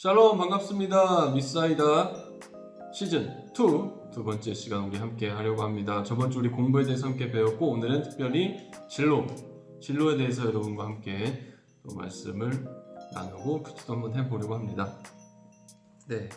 샬롬 반갑습니다. 미스아이다 시즌 2 두 번째 시간 우리 함께 하려고 합니다. 저번 주 우리 공부에 대해서 함께 배웠고 오늘은 특별히 진로에 대해서 여러분과 함께 또 말씀을 나누고 큐티도 한번 해보려고 합니다. 네,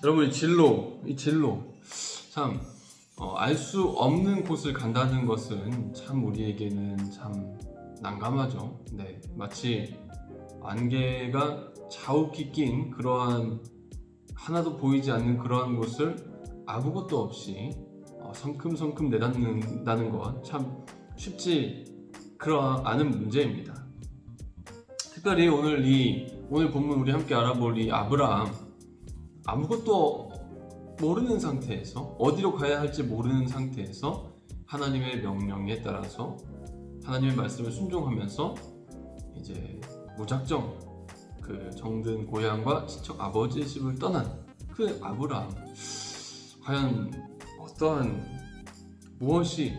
여러분 이 진로 참 알 수 없는 곳을 간다는 것은 참 우리에게는 참 난감하죠. 네, 마치 안개가 자욱히 낀 그러한 하나도 보이지 않는 그러한 곳을 아무것도 없이 성큼성큼 내닫는다는 것 참 쉽지 않은 문제입니다. 특별히 오늘 본문 우리 함께 알아볼 이 아브라함, 아무것도 모르는 상태에서 어디로 가야 할지 모르는 상태에서 하나님의 명령에 따라서 하나님의 말씀을 순종하면서 이제 무작정 그 정든 고향과 친척 아버지의 집을 떠난 그 아브라함, 과연 어떠한 무엇이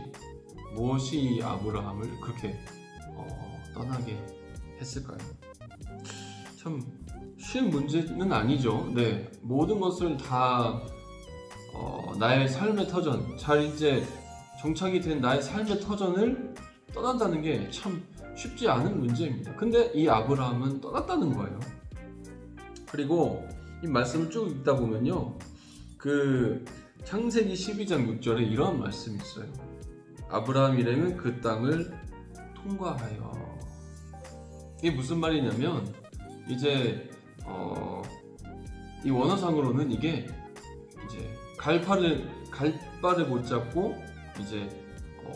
이 아브라함을 그렇게 떠나게 했을까요? 참 쉬운 문제는 아니죠. 네, 모든 것을 다 나의 삶의 터전, 잘 이제 정착이 된 나의 삶의 터전을 떠난다는 게 참 쉽지 않은 문제입니다. 근데 이 아브라함은 떠났다는 거예요. 그리고 이 말씀을 쭉 읽다 보면요, 그 창세기 12장 6절에 이런 말씀이 있어요. 아브라함 일행은 그 땅을 통과하여. 이게 무슨 말이냐면 이제 이 원어상으로는 이게 이제 갈바를 못 잡고 이제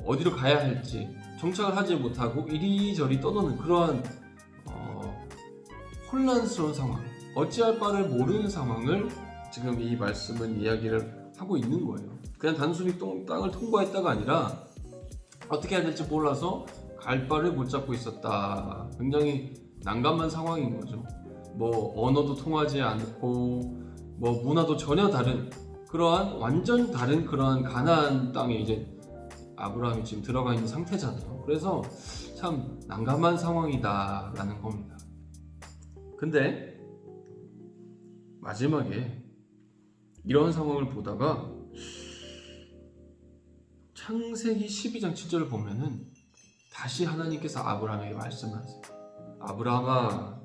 어디로 가야 할지 정착을 하지 못하고 이리저리 떠도는 그러한 혼란스러운 상황, 어찌할 바를 모르는 상황을 지금 이 말씀은 이야기를 하고 있는 거예요. 그냥 단순히 땅을 통과했다가 아니라 어떻게 해야 될지 몰라서 갈 바를 못 잡고 있었다. 굉장히 난감한 상황인 거죠. 뭐 언어도 통하지 않고 뭐 문화도 전혀 다른 그러한 완전 다른 그러한 가나안 땅에 이제 아브라함이 지금 들어가 있는 상태잖아요. 그래서 참 난감한 상황이다 라는 겁니다. 근데 마지막에 이런 상황을 보다가 창세기 12장 7절을 보면은 다시 하나님께서 아브라함에게 말씀하세요. 아브라함아,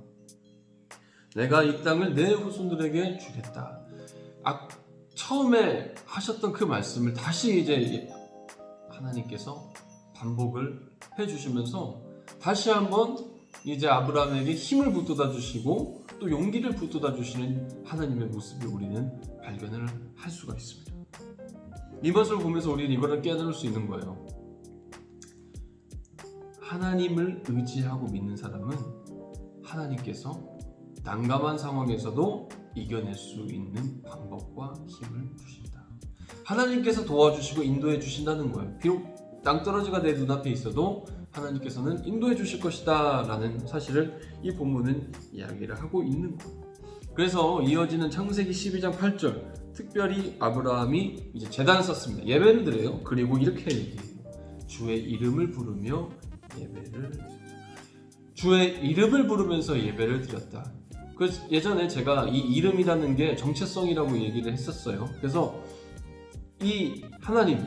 내가 이 땅을 내 후손들에게 주겠다. 처음에 하셨던 그 말씀을 다시 이제 하나님께서 반복을 해주시면서 다시 한번 이제 아브라함에게 힘을 북돋아 주시고 또 용기를 북돋아 주시는 하나님의 모습을 우리는 발견을 할 수가 있습니다. 이것을 보면서 우리는 이거를 깨달을 수 있는 거예요. 하나님을 의지하고 믿는 사람은 하나님께서 난감한 상황에서도 이겨낼 수 있는 방법과 힘을 주신다. 하나님께서 도와주시고 인도해 주신다는 거예요. 비록 땅떨어지가 내 눈앞에 있어도 하나님께서는 인도해 주실 것이다 라는 사실을 이 본문은 이야기를 하고 있는 거예요. 그래서 이어지는 창세기 12장 8절, 특별히 아브라함이 이제 제단을 썼습니다. 예배를 드려요. 그리고 이렇게 얘기해요. 주의 이름을 부르며 주의 이름을 부르면서 예배를 드렸다. 그래서 예전에 제가 이 이름이라는 게 정체성이라고 얘기를 했었어요. 그래서 이 하나님,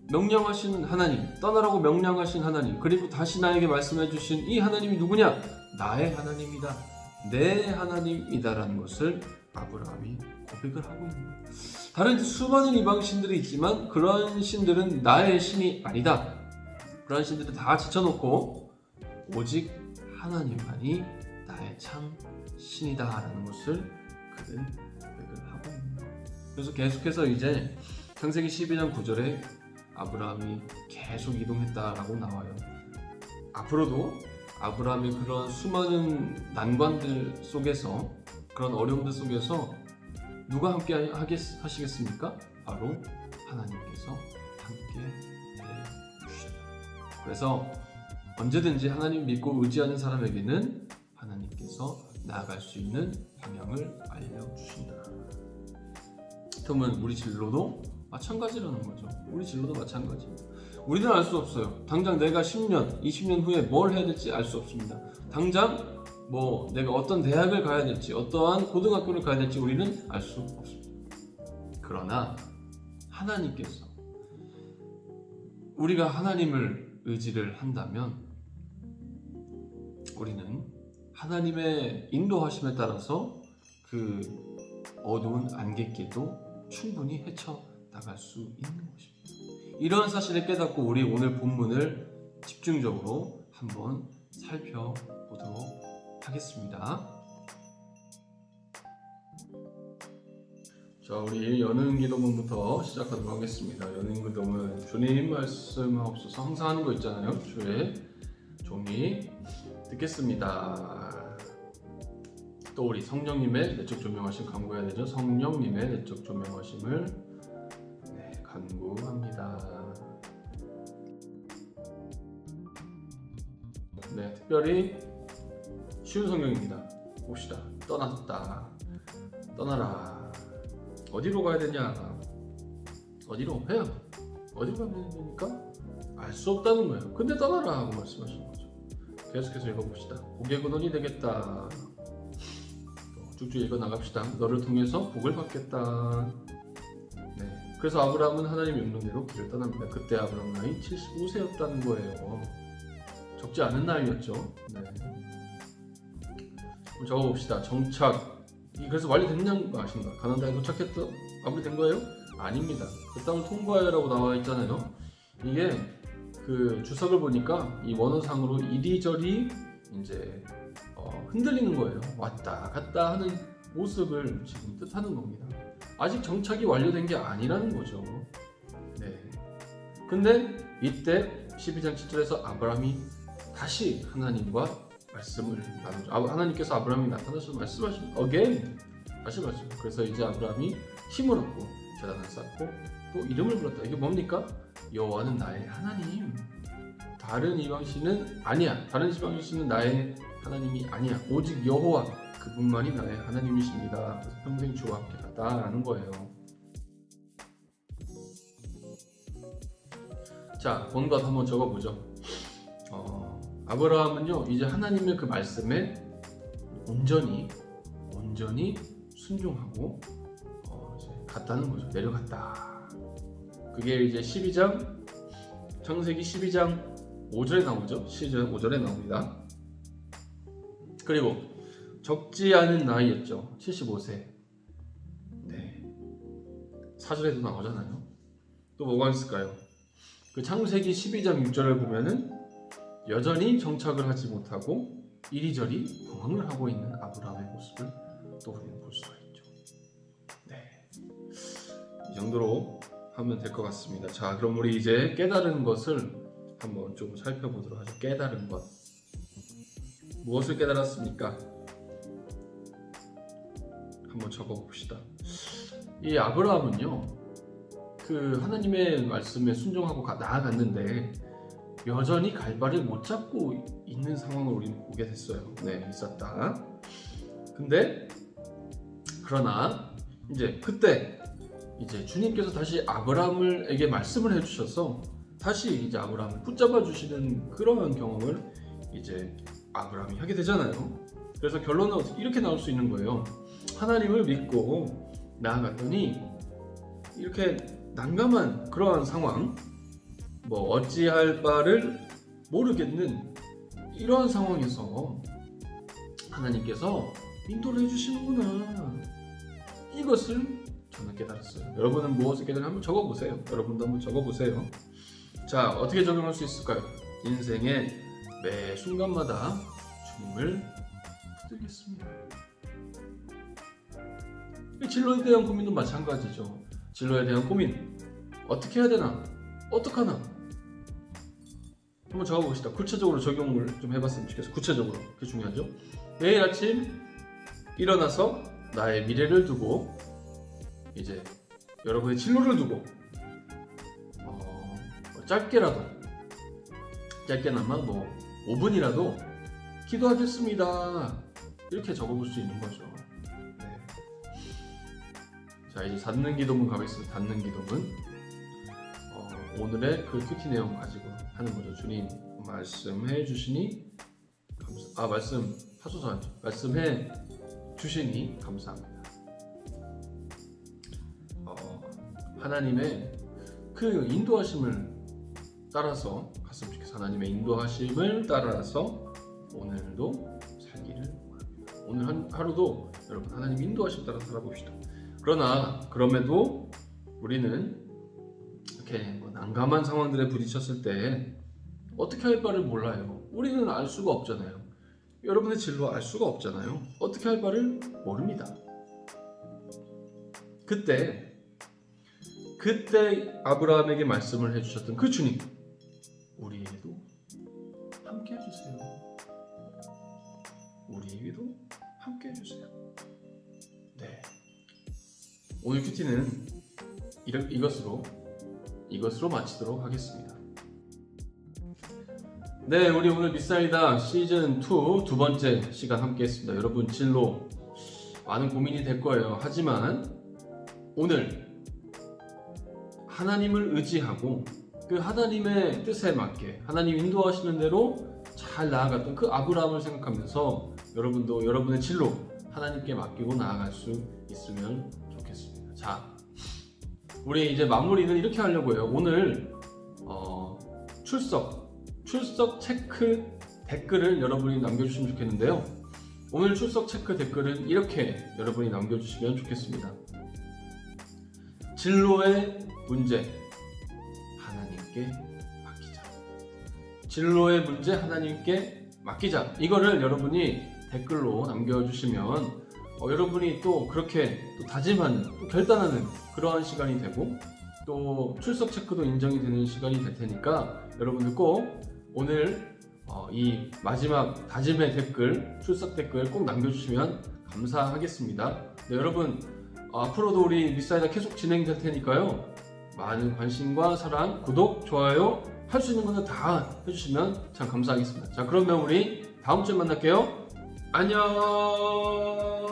명령하신 하나님, 떠나라고 명령하신 하나님, 그리고 다시 나에게 말씀해 주신 이 하나님이 누구냐? 나의 하나님이다, 내 하나님이다라는 것을 아브라함이 고백을 하고 있는 거예요. 다른 수많은 이방 신들이 있지만 그러한 신들은 나의 신이 아니다. 그러한 신들을 다 제쳐놓고 오직 하나님만이 나의 참 신이다라는 것을 그는 고백을 하고 있는 거예요. 그래서 계속해서 이제 창세기 12장 9절에 아브라함이 계속 이동했다라고 나와요. 앞으로도 아브라함이 그런 수많은 난관들 속에서, 그런 어려움들 속에서 누가 함께 하시겠습니까? 바로 하나님께서 함께 해주신다. 그래서 언제든지 하나님 믿고 의지하는 사람에게는 하나님께서 나아갈 수 있는 방향을 알려주신다. 그러면 우리 진로도 마찬가지라는 거죠. 우리 진로도 마찬가지. 우리는 알 수 없어요. 당장 내가 10년, 20년 후에 뭘 해야 될지 알 수 없습니다. 당장 뭐 내가 어떤 대학을 가야 될지 어떠한 고등학교를 가야 될지 우리는 알 수 없습니다. 그러나 하나님께서 우리가 하나님을 의지를 한다면 우리는 하나님의 인도하심에 따라서 그 어두운 안갯길도 충분히 헤쳐나갈 수 있는 것입니다. 이런 사실을 깨닫고 우리 오늘 본문을 집중적으로 한번 살펴보도록 하겠습니다. 자, 우리 연은 기도문부터 시작하도록 하겠습니다. 연은 기도문, 주님 말씀하옵소서. 항상 하는 거 있잖아요. 주의 종이 듣겠습니다. 또 우리 성령님의 내적 조명하심 간구해야 되죠. 성령님의 내적 조명하심을 간구합니다. 네, 특별히 쉬운 성경입니다. 봅시다. 떠나라. 어디로 가야 되냐? 어디로 해요? 어디로 가야 되니까 알 수 없다는 거예요. 근데 떠나라 하고 말씀하시는 거죠. 계속해서 읽어봅시다. 복의 근원이 되겠다. 쭉쭉 읽어 나갑시다. 너를 통해서 복을 받겠다. 네. 그래서 아브라함은 하나님 명령대로 길을 떠납니다. 그때 아브라함 나이 75세였다는 거예요. 적지 않은 나이였죠. 네. 적어봅시다. 정착. 그래서 완료됐냐는 거 아십니까? 가나안 땅에 도착했다 마무리된 거예요? 아닙니다. 그 땅을 통과해라고 나와 있잖아요. 이게 그 주석을 보니까 이 원어상으로 이리저리 이제 흔들리는 거예요. 왔다 갔다 하는 모습을 지금 뜻하는 겁니다. 아직 정착이 완료된 게 아니라는 거죠. 네. 근데 이때 12장 7절에서 아브라함이 다시 하나님과 말씀을 나누죠. 하나님께서 아브라함이 나타나셔서 말씀하시면 again 다시 말씀. 그래서 이제 아브라함이 힘을 얻고 제단을 쌓고 또 이름을 불렀다. 이게 뭡니까? 여호와는 나의 하나님. 다른 이방신은 아니야. 다른 이방신은 나의 하나님이 아니야. 오직 여호와 그분만이 나의 하나님이십니다. 그래서 평생 주와 함께 가다라는 거예요. 자, 본것 한번 적어보죠. 아브라함은요 이제 하나님의 그 말씀에 온전히 순종하고 이제 갔다는 거죠. 내려갔다. 그게 이제 12장 창세기 12장 5절에 나오죠. 12장 5절에 나옵니다. 그리고 적지 않은 나이였죠. 75세. 네. 4절에도 나오잖아요. 또 뭐가 있을까요? 그 창세기 12장 6절을 보면은 여전히 정착을 하지 못하고 이리저리 방황을 하고 있는 아브라함의 모습을 또 우리는 볼 수가 있죠. 네, 이 정도로 하면 될 것 같습니다. 자, 그럼 우리 이제 깨달은 것을 한번 좀 살펴보도록 하죠. 깨달은 것. 무엇을 깨달았습니까? 한번 적어봅시다. 이 아브라함은요, 그 하나님의 말씀에 순종하고 나아갔는데 여전히 갈바를 못 잡고 있는 상황을 우리는 보게 됐어요. 네, 있었다. 근데 그러나 이제 그때 이제 주님께서 다시 아브라함에게 말씀을 해주셔서 다시 이제 아브라함을 붙잡아 주시는 그런 경험을 이제 아브라함이 하게 되잖아요. 그래서 결론은 이렇게 나올 수 있는 거예요. 하나님을 믿고 나아갔더니 이렇게 난감한 그러한 상황, 뭐 어찌할 바를 모르겠는 이러한 상황에서 하나님께서 인도를 해주시는구나. 이것을 저는 깨달았어요. 여러분은 무엇을 깨달았는지 한번 적어보세요. 여러분도 한번 적어보세요. 자, 어떻게 적용할 수 있을까요? 인생의 매 순간마다 주님을 붙들겠습니다. 진로에 대한 고민도 마찬가지죠. 진로에 대한 고민, 어떻게 해야 되나? 어떡하나? 한번 적어봅시다. 구체적으로 적용을 좀 해봤으면 좋겠어요. 구체적으로. 그게 중요하죠. 매일 아침 일어나서 나의 미래를 두고 이제 여러분의 진로를 두고 짧게나마 뭐 5분이라도 기도하겠습니다. 이렇게 적어볼 수 있는 거죠. 네. 자, 이제 닫는 기도문 가겠습니다. 닫는 기도문. 오늘의 그 큐티 내용 가지고 하는 거죠. 주님 말씀해 주시니 말씀 하소서 말씀해 주시니 감사합니다. 하나님의 그 인도하심을 따라서 갔으면 좋겠어요. 하나님의 인도하심을 따라서 오늘도 살기를 바랍니다. 오늘 하루도 여러분 하나님 인도하심 따라 살아봅시다. 그러나 그럼에도 우리는 이렇게 난감한 상황들에 부딪혔을 때 어떻게 할 바를 몰라요. 우리는 알 수가 없잖아요. 여러분의 진로 알 수가 없잖아요. 어떻게 할 바를 모릅니다. 그때 아브라함에게 말씀을 해주셨던 그 주님, 우리에게도 함께 해주세요. 우리에게도 함께 해주세요. 네. 오늘 큐티는 이것으로 마치도록 하겠습니다. 네, 우리 오늘 미사이다 시즌 2 두 번째 시간 함께 했습니다. 여러분 진로 많은 고민이 될 거예요. 하지만 오늘 하나님을 의지하고 그 하나님의 뜻에 맞게 하나님 인도하시는 대로 잘 나아갔던 그 아브라함을 생각하면서 여러분도 여러분의 진로 하나님께 맡기고 나아갈 수 있으면 좋겠습니다. 자, 우리 이제 마무리는 이렇게 하려고 해요. 오늘 출석 체크 댓글을 여러분이 남겨주시면 좋겠는데요. 오늘 출석 체크 댓글은 이렇게 여러분이 남겨주시면 좋겠습니다. 진로의 문제 하나님께 맡기자. 진로의 문제 하나님께 맡기자. 이거를 여러분이 댓글로 남겨주시면 여러분이 또 그렇게 또 다짐하는, 또 결단하는 그러한 시간이 되고 또 출석 체크도 인정이 되는 시간이 될 테니까 여러분들 꼭 오늘 이 마지막 다짐의 댓글, 출석 댓글 꼭 남겨주시면 감사하겠습니다. 네, 여러분 앞으로도 우리 미사이다 계속 진행될 테니까요. 많은 관심과 사랑, 구독, 좋아요 할 수 있는 것들 다 해주시면 참 감사하겠습니다. 자, 그러면 우리 다음 주에 만날게요. 안녕.